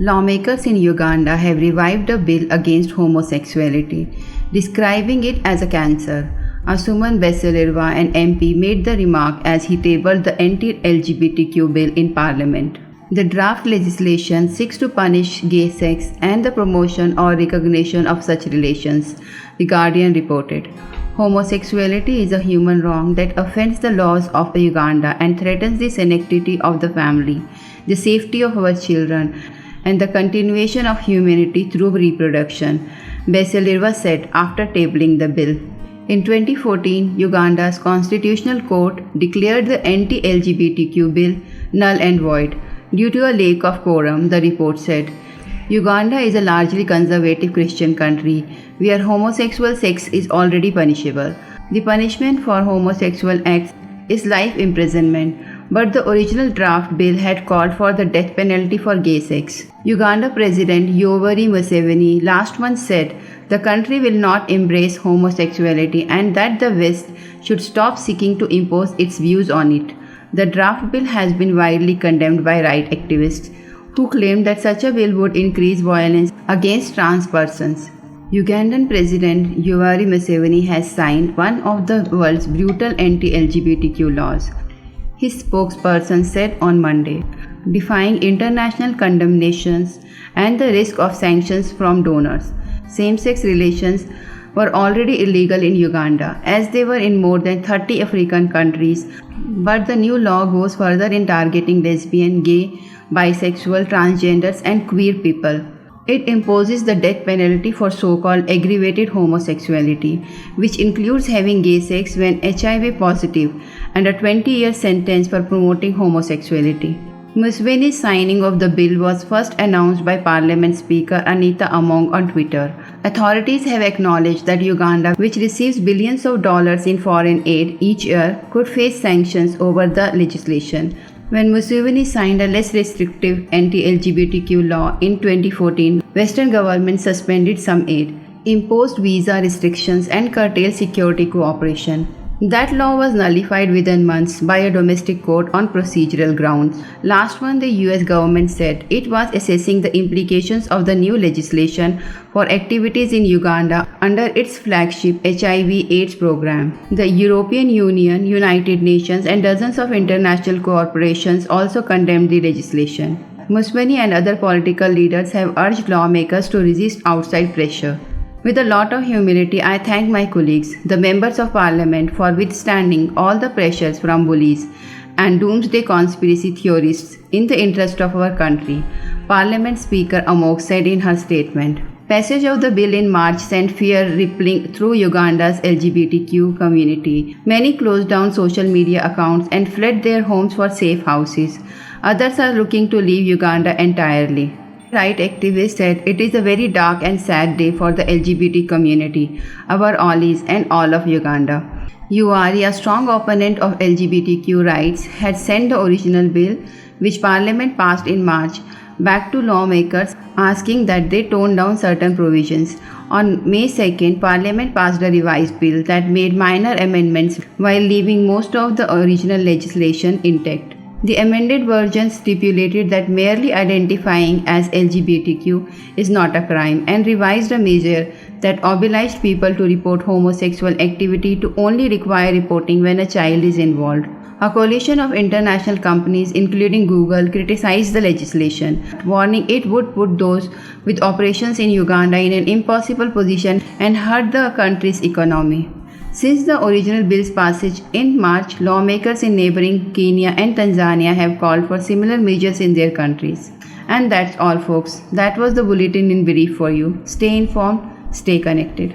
Lawmakers in Uganda have revived a bill against homosexuality, describing it as a cancer. Asuman Basilirwa, an MP, made the remark as he tabled the anti-LGBTQ bill in Parliament. The draft legislation seeks to punish gay sex and the promotion or recognition of such relations, The Guardian reported. Homosexuality is a human wrong that offends the laws of Uganda and threatens the sanctity of the family, the safety of our children, and the continuation of humanity through reproduction, Basilirwa said after tabling the bill. In 2014, Uganda's Constitutional Court declared the anti-LGBTQ bill null and void due to a lack of quorum, the report said. Uganda is a largely conservative Christian country where homosexual sex is already punishable. The punishment for homosexual acts is life imprisonment, but the original draft bill had called for the death penalty for gay sex. Uganda President Yoweri Museveni last month said the country will not embrace homosexuality and that the West should stop seeking to impose its views on it. The draft bill has been widely condemned by right activists who claimed that such a bill would increase violence against trans persons. Ugandan President Yoweri Museveni has signed one of the world's brutal anti-LGBTQ laws, his spokesperson said on Monday, defying international condemnations and the risk of sanctions from donors. Same-sex relations were already illegal in Uganda, as they were in more than 30 African countries, but the new law goes further in targeting lesbian, gay, bisexual, transgenders, and queer people. It imposes the death penalty for so-called aggravated homosexuality, which includes having gay sex when HIV positive, and a 20-year sentence for promoting homosexuality. Museveni's signing of the bill was first announced by Parliament Speaker Anita Among on Twitter. Authorities have acknowledged that Uganda, which receives billions of dollars in foreign aid each year, could face sanctions over the legislation. When Museveni signed a less restrictive anti-LGBTQ law in 2014, Western governments suspended some aid, imposed visa restrictions, and curtailed security cooperation. That law was nullified within months by a domestic court on procedural grounds. Last month, the US government said it was assessing the implications of the new legislation for activities in Uganda under its flagship HIV/AIDS program. The European Union, United Nations, and dozens of international corporations also condemned the legislation. Museveni and other political leaders have urged lawmakers to resist outside pressure. With a lot of humility, I thank my colleagues, the members of parliament, for withstanding all the pressures from bullies and doomsday conspiracy theorists in the interest of our country, Parliament Speaker Amok said in her statement. Passage of the bill in March sent fear rippling through Uganda's LGBTQ community. Many closed down social media accounts and fled their homes for safe houses. Others are looking to leave Uganda entirely. Right activists said it is a very dark and sad day for the LGBT community, our allies, and all of Uganda. Yoweri, a strong opponent of LGBTQ rights, had sent the original bill, which Parliament passed in March, back to lawmakers, asking that they tone down certain provisions. On May 2nd, Parliament passed a revised bill that made minor amendments while leaving most of the original legislation intact. The amended version stipulated that merely identifying as LGBTQ is not a crime and revised a measure that obliged people to report homosexual activity to only require reporting when a child is involved. A coalition of international companies, including Google, criticized the legislation, warning it would put those with operations in Uganda in an impossible position and hurt the country's economy. Since the original bill's passage in March, lawmakers in neighboring Kenya and Tanzania have called for similar measures in their countries. And that's all, folks. That was the bulletin in brief for you. Stay informed, stay connected.